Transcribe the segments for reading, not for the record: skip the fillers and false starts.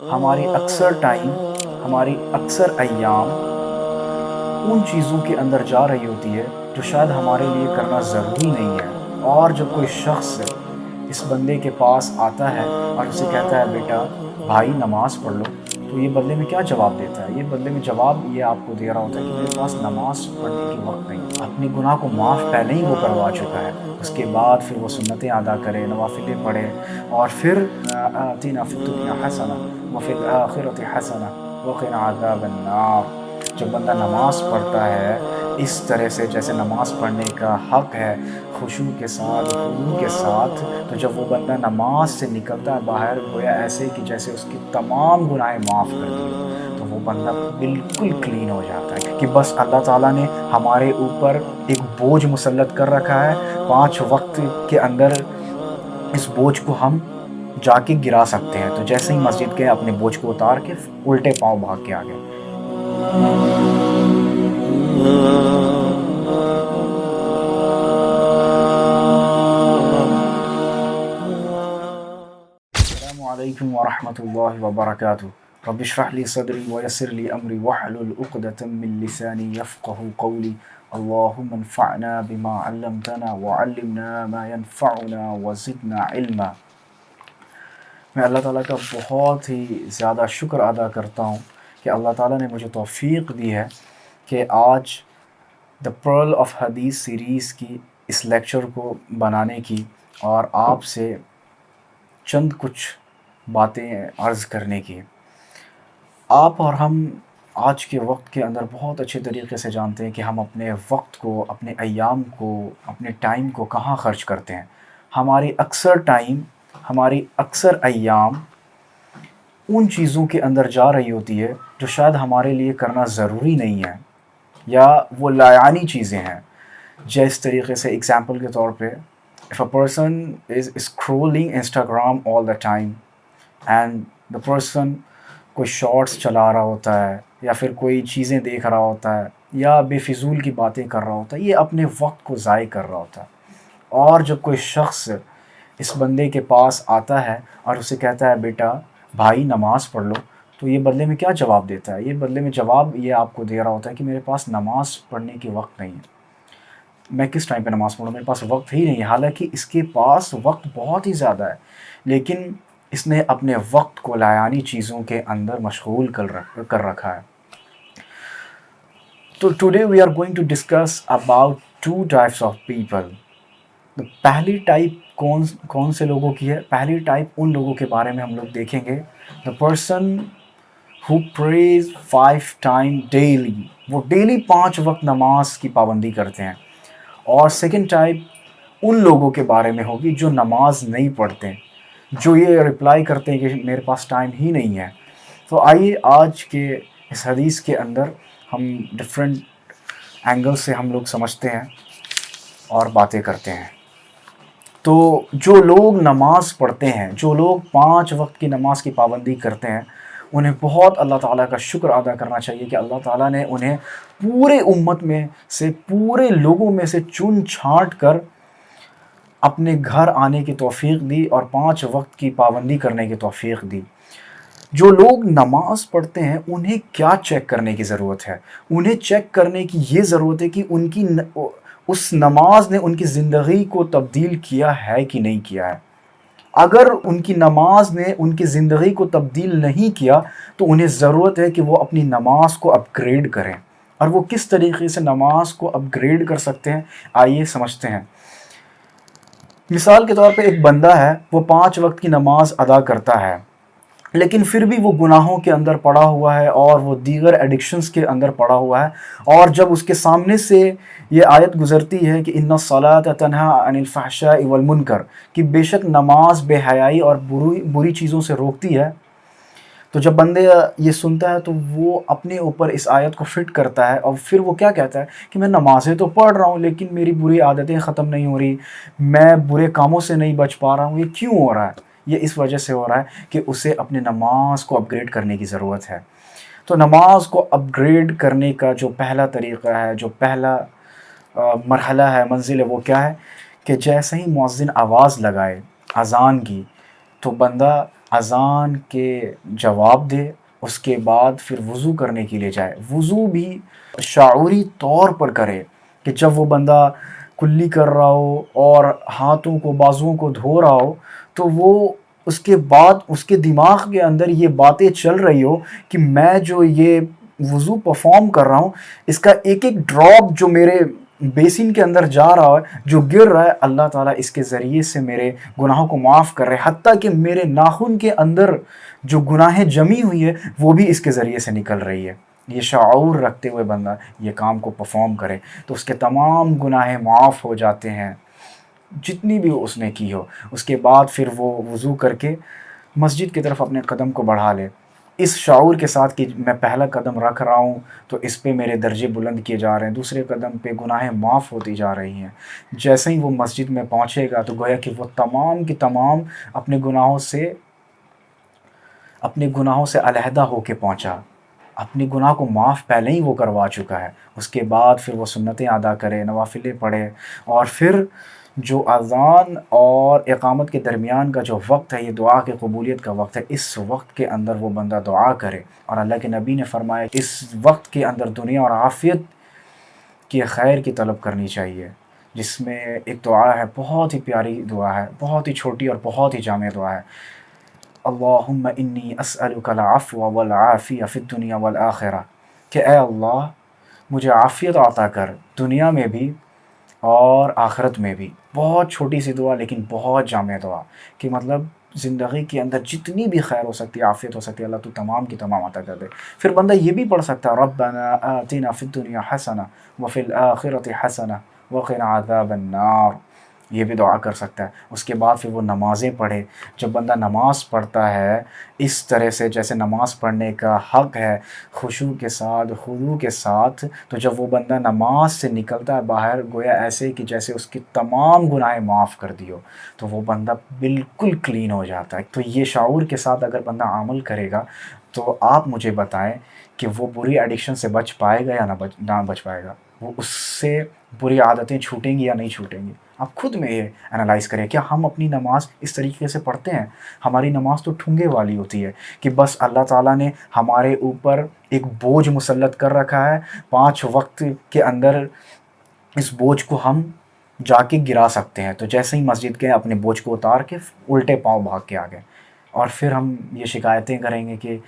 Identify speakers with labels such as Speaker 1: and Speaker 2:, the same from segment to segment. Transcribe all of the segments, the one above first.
Speaker 1: ہماری اکثر ٹائم، ہماری اکثر ایام ان چیزوں کے اندر جا رہی ہوتی ہے جو شاید ہمارے لیے کرنا ضروری نہیں ہے۔ اور جب کوئی شخص اس بندے کے پاس آتا ہے اور اسے کہتا ہے بیٹا بھائی نماز پڑھ لو، تو یہ بدلے میں کیا جواب دیتا ہے؟ یہ بدلے میں جواب یہ آپ کو دے رہا ہوتا ہے کہ میرے پاس نماز پڑھنے کی وقت نہیں، اپنے گناہ کو معاف پہلے ہی وہ کروا چکا ہے، اس کے بعد پھر وہ سنتیں ادا کرے، نوافلیں پڑھے، اور پھر آتینا فی الدنیا حسنہ وفی الآخرۃ حسنہ وقنا عذاب النار۔ جب بندہ نماز پڑھتا ہے اس طرح سے جیسے نماز پڑھنے کا حق ہے، خشوع کے ساتھ، خضوع کے ساتھ، تو جب وہ بندہ نماز سے نکلتا ہے باہر، گویا ایسے کہ جیسے اس کی تمام گناہیں معاف کر دی ہو، تو وہ بندہ بالکل کلین ہو جاتا ہے کہ بس اللہ تعالیٰ نے ہمارے اوپر ایک بوجھ مسلط کر رکھا ہے، 5 وقت کے اندر اس بوجھ کو ہم جا کے گرا سکتے ہیں۔ تو جیسے ہی مسجد گئے اپنے بوجھ کو اتار کے الٹے پاؤں بھاگ کے آ گئے۔ السلام علیکم ورحمۃ اللہ وبرکاتہ۔ رب اشرح لی صدری ویسر لی امری واحلل عقدۃ من لسانی یفقہوا قولی۔ اللہم انفعنا بما علمتنا وعلمنا ما ينفعنا وزدنا علما۔ میں اللہ تعالیٰ کا بہت ہی زیادہ شکر ادا کرتا ہوں کہ اللہ تعالیٰ نے مجھے توفیق دی ہے کہ آج دا پرل آف حدیث سیریز کی اس لیکچر کو بنانے کی اور آپ سے چند کچھ باتیں عرض کرنے کی۔ آپ اور ہم آج کے وقت کے اندر بہت اچھے طریقے سے جانتے ہیں کہ ہم اپنے وقت کو، اپنے ایام کو، اپنے ٹائم کو کہاں خرچ کرتے ہیں۔ ہماری اکثر ٹائم، ہماری اکثر ایام ان چیزوں کے اندر جا رہی ہوتی ہے جو شاید ہمارے لیے کرنا ضروری نہیں ہے، یا وہ لایعنی چیزیں ہیں۔ جس طریقے سے ایگزامپل کے طور پہ if a person is scrolling Instagram all the time and the person کوئی شارٹس چلا رہا ہوتا ہے یا پھر کوئی چیزیں دیکھ رہا ہوتا ہے یا بے فضول کی باتیں کر رہا ہوتا ہے، یہ اپنے وقت کو ضائع کر رہا ہوتا ہے۔ اور جب کوئی شخص اس بندے کے پاس آتا ہے اور اسے کہتا ہے بیٹا بھائی نماز پڑھ لو، تو یہ بدلے میں کیا جواب دیتا ہے؟ یہ بدلے میں جواب یہ آپ کو دے رہا ہوتا ہے کہ میرے پاس نماز پڑھنے کی وقت نہیں ہے، میں کس ٹائم پہ نماز پڑھوں، میرے پاس وقت ہی نہیں ہے۔ حالانکہ اس کے پاس وقت بہت ہی زیادہ ہے، لیکن اس نے اپنے وقت کو لایعنی چیزوں کے اندر مشغول کر رکھا ہے۔ تو today we are going to discuss about 2 types of people. پہلی ٹائپ کون سے لوگوں کی ہے؟ پہلی ٹائپ ان لوگوں کے بارے میں ہم لوگ دیکھیں گے، the person who prays 5 times daily، وہ ڈیلی 5 وقت نماز کی پابندی کرتے ہیں۔ اور سیکنڈ ٹائپ ان لوگوں کے بارے میں ہوگی جو نماز نہیں پڑھتے، جو یہ رپلائی کرتے ہیں کہ میرے پاس ٹائم ہی نہیں ہے۔ تو آئیے آج کے اس حدیث کے اندر ہم ڈفرینٹ اینگل سے ہم لوگ سمجھتے ہیں اور باتیں کرتے ہیں۔ تو جو لوگ نماز پڑھتے ہیں، جو لوگ 5 وقت کی نماز کی پابندی کرتے ہیں، انہیں بہت اللہ تعالیٰ کا شکر ادا کرنا چاہیے کہ اللہ تعالیٰ نے انہیں پورے امت میں سے، پورے لوگوں میں سے چن چھانٹ کر اپنے گھر آنے کی توفیق دی اور 5 وقت کی پابندی کرنے کی توفیق دی۔ جو لوگ نماز پڑھتے ہیں انہیں کیا چیک کرنے کی ضرورت ہے؟ انہیں چیک کرنے کی یہ ضرورت ہے کہ ان کی اس نماز نے ان کی زندگی کو تبدیل کیا ہے کہ نہیں کیا ہے۔ اگر ان کی نماز نے ان کی زندگی کو تبدیل نہیں کیا تو انہیں ضرورت ہے کہ وہ اپنی نماز کو اپ گریڈ کریں۔ اور وہ کس طریقے سے نماز کو اپ گریڈ کر سکتے ہیں، آئیے سمجھتے ہیں۔ مثال کے طور پہ ایک بندہ ہے، وہ 5 وقت کی نماز ادا کرتا ہے، لیکن پھر بھی وہ گناہوں کے اندر پڑا ہوا ہے اور وہ دیگر ایڈکشنز کے اندر پڑا ہوا ہے۔ اور جب اس کے سامنے سے یہ آیت گزرتی ہے کہ ان الصلاۃ تنہی عن الفحشاء والمنکر، کہ بے شک نماز بے حیائی اور بری چیزوں سے روکتی ہے، تو جب بندے یہ سنتا ہے تو وہ اپنے اوپر اس آیت کو فٹ کرتا ہے، اور پھر وہ کیا کہتا ہے کہ میں نمازیں تو پڑھ رہا ہوں لیکن میری بری عادتیں ختم نہیں ہو رہی، میں برے کاموں سے نہیں بچ پا رہا ہوں۔ یہ کیوں ہو رہا ہے؟ یہ اس وجہ سے ہو رہا ہے کہ اسے اپنی نماز کو اپ گریڈ کرنے کی ضرورت ہے۔ تو نماز کو اپ گریڈ کرنے کا جو پہلا طریقہ ہے، جو پہلا مرحلہ ہے، منزل ہے، وہ کیا ہے کہ جیسے ہی مؤذن آواز لگائے اذان کی، تو بندہ اذان کے جواب دے، اس کے بعد پھر وضو کرنے کے لیے جائے، وضو بھی شعوری طور پر کرے کہ جب وہ بندہ کلی کر رہا ہو اور ہاتھوں کو بازوؤں کو دھو رہا ہو تو وہ اس کے بعد اس کے دماغ کے اندر یہ باتیں چل رہی ہو کہ میں جو یہ وضو پرفارم کر رہا ہوں اس کا ایک ایک ڈراپ جو میرے بیسن کے اندر جا رہا ہے، جو گر رہا ہے، اللہ تعالیٰ اس کے ذریعے سے میرے گناہوں کو معاف کر رہے، حتیٰ کہ میرے ناخن کے اندر جو گناہیں جمی ہوئی ہے وہ بھی اس کے ذریعے سے نکل رہی ہے۔ یہ شعور رکھتے ہوئے بندہ یہ کام کو پرفارم کرے تو اس کے تمام گناہیں معاف ہو جاتے ہیں جتنی بھی اس نے کی ہو۔ اس کے بعد پھر وہ وضو کر کے مسجد کی طرف اپنے قدم کو بڑھا لے، اس شعور کے ساتھ کہ میں پہلا قدم رکھ رہا ہوں تو اس پہ میرے درجے بلند کیے جا رہے ہیں، دوسرے قدم پہ گناہیں معاف ہوتی جا رہی ہیں۔ جیسے ہی وہ مسجد میں پہنچے گا تو گویا کہ وہ تمام کی تمام اپنے گناہوں سے علیحدہ ہو کے پہنچا، اپنے گناہ کو معاف پہلے ہی وہ کروا چکا ہے۔ اس کے بعد پھر وہ سنتیں ادا کرے، نوافلیں پڑھے، اور پھر جو اذان اور اقامت کے درمیان کا جو وقت ہے یہ دعا کی قبولیت کا وقت ہے، اس وقت کے اندر وہ بندہ دعا کرے۔ اور اللہ کے نبی نے فرمایا کہ اس وقت کے اندر دنیا اور عافیت کی خیر کی طلب کرنی چاہیے، جس میں ایک دعا ہے، بہت ہی پیاری دعا ہے، بہت ہی چھوٹی اور بہت ہی جامع دعا ہے، اللہم انی اسألک العفو والعافیہ فی الدنیا والآخرہ، کہ اے اللہ مجھے عافیت عطا کر دنیا میں بھی اور آخرت میں بھی۔ بہت چھوٹی سی دعا لیکن بہت جامع دعا، کہ مطلب زندگی کے اندر جتنی بھی خیر ہو سکتی ہے، عافیت ہو سکتی ہے، اللہ تو تمام کی تمام عطا کر دے۔ پھر بندہ یہ بھی پڑھ سکتا ہے ربنا آتنا فی الدنیا حسنہ وفی الآخرۃ حسنہ وقنا عذاب النار، یہ بھی دعا کر سکتا ہے۔ اس کے بعد پھر وہ نمازیں پڑھے۔ جب بندہ نماز پڑھتا ہے اس طرح سے جیسے نماز پڑھنے کا حق ہے، خشوع کے ساتھ، خضوع کے ساتھ، تو جب وہ بندہ نماز سے نکلتا ہے باہر گویا ایسے کہ جیسے اس کی تمام گناہیں معاف کر دی ہو، تو وہ بندہ بالکل کلین ہو جاتا ہے۔ تو یہ شعور کے ساتھ اگر بندہ عمل کرے گا تو آپ مجھے بتائیں کہ وہ بری ایڈکشن سے بچ پائے گا یا نہ بچ پائے گا، وہ اس سے بری عادتیں چھوٹیں گی یا نہیں چھوٹیں گی۔ آپ خود میں یہ انالائز کریں، کیا ہم اپنی نماز اس طریقے سے پڑھتے ہیں؟ ہماری نماز تو ٹھنگے والی ہوتی ہے کہ بس اللہ تعالیٰ نے ہمارے اوپر ایک بوجھ مسلط کر رکھا ہے، 5 وقت کے اندر اس بوجھ کو ہم جا کے گرا سکتے ہیں، تو جیسے ہی مسجد کے اپنے بوجھ کو اتار کے الٹے پاؤں بھاگ کے آ گئے، اور پھر ہم یہ شکایتیں کریں گے کہ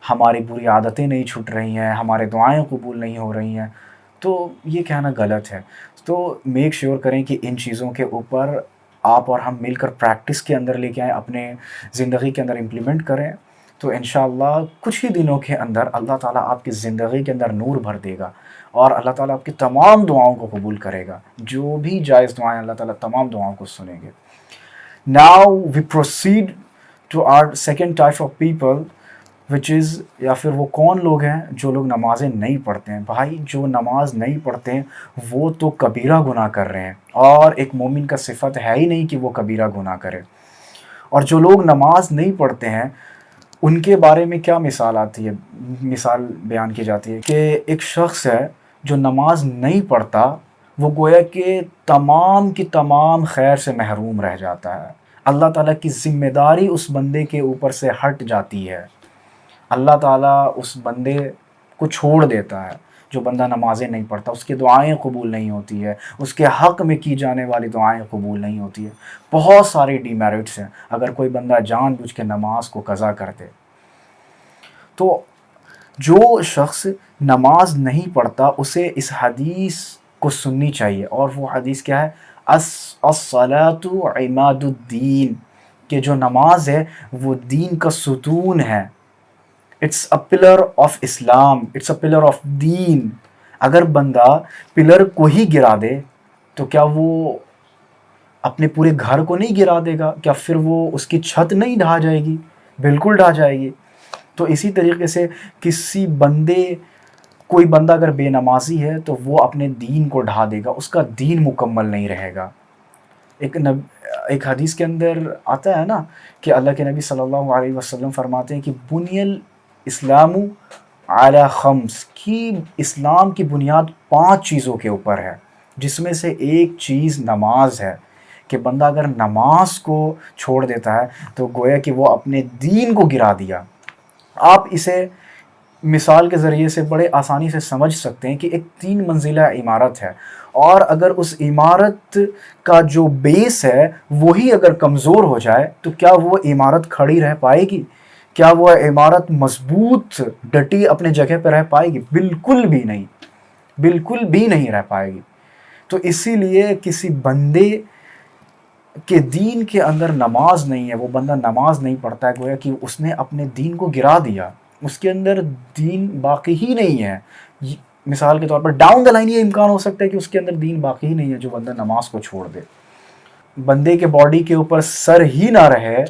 Speaker 1: ہماری بری عادتیں نہیں چھوٹ رہی ہیں، ہمارے دعائیں قبول نہیں ہو رہی ہیں، تو یہ کہنا غلط ہے۔ تو میک شیور کریں کہ ان چیزوں کے اوپر آپ اور ہم مل کر پریکٹس کے اندر لے کے آئیں، اپنے زندگی کے اندر امپلیمنٹ کریں، تو انشاءاللہ کچھ ہی دنوں کے اندر اللہ تعالیٰ آپ کی زندگی کے اندر نور بھر دے گا، اور اللہ تعالیٰ آپ کی تمام دعاؤں کو قبول کرے گا، جو بھی جائز دعائیں اللہ تعالیٰ تمام دعاؤں کو سنیں گے۔ Now we proceed to our second type of people which is، یا پھر وہ کون لوگ ہیں جو لوگ نمازیں نہیں پڑھتے ہیں۔ بھائی جو نماز نہیں پڑھتے ہیں وہ تو کبیرہ گناہ کر رہے ہیں، اور ایک مومن کا صفت ہے ہی نہیں کہ وہ کبیرہ گناہ کرے۔ اور جو لوگ نماز نہیں پڑھتے ہیں ان کے بارے میں کیا مثال آتی ہے، مثال بیان کی جاتی ہے کہ ایک شخص ہے جو نماز نہیں پڑھتا، وہ گویا کہ تمام کی تمام خیر سے محروم رہ جاتا ہے، اللہ تعالیٰ کی ذمہ داری اس بندے کے اوپر سے ہٹ جاتی ہے، اللہ تعالیٰ اس بندے کو چھوڑ دیتا ہے۔ جو بندہ نمازیں نہیں پڑھتا اس کی دعائیں قبول نہیں ہوتی ہے، اس کے حق میں کی جانے والی دعائیں قبول نہیں ہوتی ہے۔ بہت ساری ڈی میرٹس ہیں اگر کوئی بندہ جان بوجھ کے نماز کو قضا کرتے۔ تو جو شخص نماز نہیں پڑھتا اسے اس حدیث کو سننی چاہیے، اور وہ حدیث کیا ہے؟ الصلاۃ عماد الدین، کہ جو نماز ہے وہ دین کا ستون ہے، it's a pillar of Islam, it's a pillar of دین۔ اگر بندہ پلر کو ہی گرا دے تو کیا وہ اپنے پورے گھر کو نہیں گرا دے گا؟ کیا پھر وہ اس کی چھت نہیں ڈھا جائے گی؟ بالکل ڈھا جائے گی۔ تو اسی طریقے سے کوئی بندہ اگر بے نمازی ہے تو وہ اپنے دین کو ڈھا دے گا، اس کا دین مکمل نہیں رہے گا۔ ایک حدیث کے اندر آتا ہے نا کہ اللہ کے نبی صلی اللہ علیہ وسلم فرماتے ہیں کہ بنی الاسلام علی خمس، کی اسلام کی بنیاد 5 چیزوں کے اوپر ہے، جس میں سے ایک چیز نماز ہے، کہ بندہ اگر نماز کو چھوڑ دیتا ہے تو گویا کہ وہ اپنے دین کو گرا دیا۔ آپ اسے مثال کے ذریعے سے بڑے آسانی سے سمجھ سکتے ہیں کہ ایک 3 منزلہ عمارت ہے، اور اگر اس عمارت کا جو بیس ہے وہی اگر کمزور ہو جائے تو کیا وہ عمارت کھڑی رہ پائے گی؟ کیا وہ عمارت مضبوط ڈٹی اپنے جگہ پہ رہ پائے گی؟ بالکل بھی نہیں، بالکل بھی نہیں رہ پائے گی۔ تو اسی لیے کسی بندے کہ دین کے اندر نماز نہیں ہے، وہ بندہ نماز نہیں پڑھتا ہے، گویا کہ اس نے اپنے دین کو گرا دیا، اس کے اندر دین باقی ہی نہیں ہے۔ مثال کے طور پر ڈاؤن دا لائن یہ امکان ہو سکتا ہے کہ اس کے اندر دین باقی ہی نہیں ہے جو بندہ نماز کو چھوڑ دے۔ بندے کے باڈی کے اوپر سر ہی نہ رہے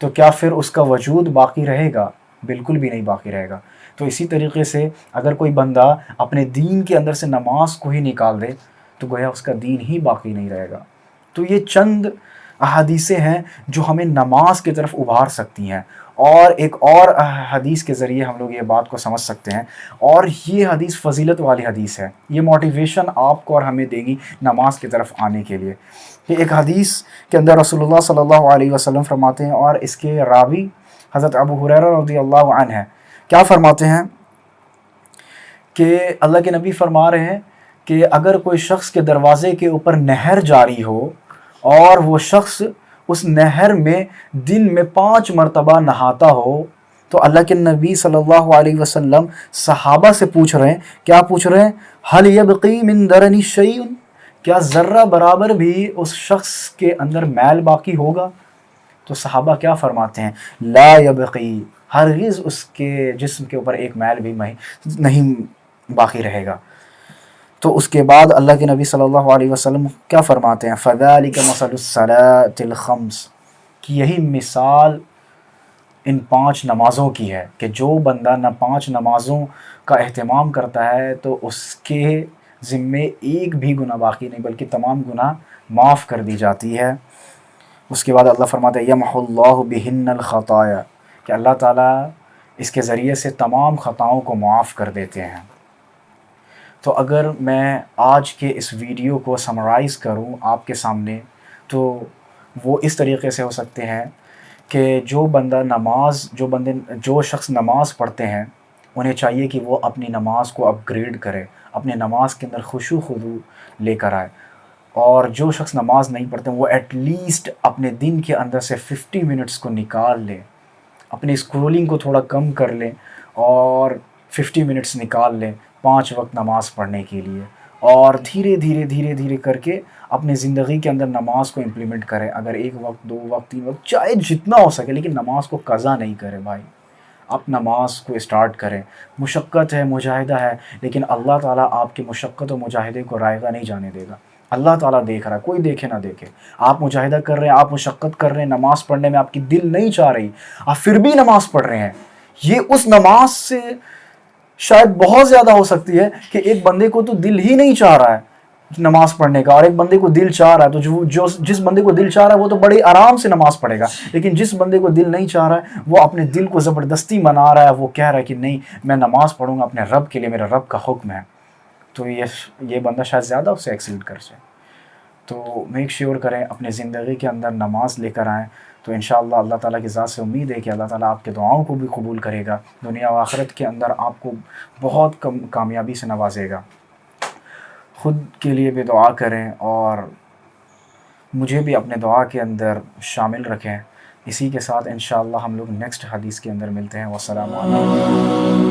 Speaker 1: تو کیا پھر اس کا وجود باقی رہے گا؟ بالکل بھی نہیں باقی رہے گا۔ تو اسی طریقے سے اگر کوئی بندہ اپنے دین کے اندر سے نماز کو ہی نکال دے تو گویا اس کا دین ہی باقی نہیں رہے گا۔ تو یہ چند احادیثیں ہیں جو ہمیں نماز کی طرف ابھار سکتی ہیں، اور ایک اور حدیث کے ذریعے ہم لوگ یہ بات کو سمجھ سکتے ہیں، اور یہ حدیث فضیلت والی حدیث ہے، یہ موٹیویشن آپ کو اور ہمیں دے گی نماز کی طرف آنے کے لیے۔ یہ ایک حدیث کے اندر رسول اللہ صلی اللہ علیہ وسلم فرماتے ہیں، اور اس کے راوی حضرت ابو ہریرہ رضی اللہ عنہ ہیں، کیا فرماتے ہیں کہ اللہ کے نبی فرما رہے ہیں کہ اگر کوئی شخص کے دروازے کے اوپر نہر جاری ہو اور وہ شخص اس نہر میں دن میں 5 مرتبہ نہاتا ہو تو اللہ کے نبی صلی اللہ علیہ وسلم صحابہ سے پوچھ رہے ہیں، کیا پوچھ رہے ہیں؟ حل یبقی من درنی شیء، کیا ذرہ برابر بھی اس شخص کے اندر میل باقی ہوگا؟ تو صحابہ کیا فرماتے ہیں؟ لا یبقی، ہرگز اس کے جسم کے اوپر ایک میل بھی نہیں باقی رہے گا۔ تو اس کے بعد اللہ کے نبی صلی اللہ علیہ وسلم کیا فرماتے ہیں؟ فَذَلِكَ مَثَلُ الصَّلَاةِ الْخَمْسِ، کہ یہی مثال ان 5 نمازوں کی ہے کہ جو بندہ نہ 5 نمازوں کا اہتمام کرتا ہے تو اس کے ذمے ایک بھی گناہ باقی نہیں بلکہ تمام گناہ معاف کر دی جاتی ہے۔ اس کے بعد اللہ فرماتے ہیں یَمْحُ اللَّهُ بِهِنَّ الْخَطَايَا، کہ اللہ تعالیٰ اس کے ذریعے سے تمام خطاؤں کو معاف کر دیتے ہیں۔ تو اگر میں آج کے اس ویڈیو کو سمرائز کروں آپ کے سامنے تو وہ اس طریقے سے ہو سکتے ہیں کہ جو شخص نماز پڑھتے ہیں انہیں چاہیے کہ وہ اپنی نماز کو اپ گریڈ کرے، اپنے نماز کے اندر خشوع خضوع لے کر آئے، اور جو شخص نماز نہیں پڑھتے وہ ایٹ لیسٹ اپنے دن کے اندر سے 50 منٹس کو نکال لیں، اپنی اسکرولنگ کو تھوڑا کم کر لیں اور 50 منٹس نکال لیں 5 وقت نماز پڑھنے کے لیے، اور دھیرے دھیرے کر کے اپنی زندگی کے اندر نماز کو امپلیمنٹ کریں۔ اگر 1 وقت 2 وقت 3 وقت چاہے جتنا ہو سکے، لیکن نماز کو قضا نہیں کریں بھائی، آپ نماز کو اسٹارٹ کریں۔ مشقت ہے، مجاہدہ ہے، لیکن اللہ تعالیٰ آپ کی مشقت و مجاہدے کو رائگاں نہیں جانے دے گا۔ اللہ تعالیٰ دیکھ رہا ہے، کوئی دیکھے نہ دیکھے، آپ مجاہدہ کر رہے ہیں، آپ مشقت کر رہے ہیں، نماز پڑھنے میں آپ کی دل نہیں چاہ رہی، آپ پھر بھی نماز پڑھ رہے ہیں، یہ اس نماز سے شاید بہت زیادہ ہو سکتی ہے کہ ایک بندے کو تو دل ہی نہیں چاہ رہا ہے نماز پڑھنے کا، اور ایک بندے کو دل چاہ رہا ہے، تو جس بندے کو دل چاہ رہا ہے وہ تو بڑے آرام سے نماز پڑھے گا، لیکن جس بندے کو دل نہیں چاہ رہا ہے وہ اپنے دل کو زبردستی منا رہا ہے، وہ کہہ رہا ہے کہ نہیں میں نماز پڑھوں گا اپنے رب کے لیے، میرا رب کا حکم ہے، تو یہ بندہ شاید زیادہ اس سے ایکسیڈ کر جائے۔ تو میک شیور کریں اپنے زندگی کے اندر نماز لے کر آئیں، تو انشاءاللہ اللہ تعالیٰ کی ذات سے امید ہے کہ اللہ تعالیٰ آپ کے دعاؤں کو بھی قبول کرے گا، دنیا و آخرت کے اندر آپ کو بہت کامیابی سے نوازے گا۔ خود کے لیے بھی دعا کریں اور مجھے بھی اپنے دعا کے اندر شامل رکھیں۔ اسی کے ساتھ انشاءاللہ ہم لوگ نیکسٹ حدیث کے اندر ملتے ہیں۔ والسلام علیکم۔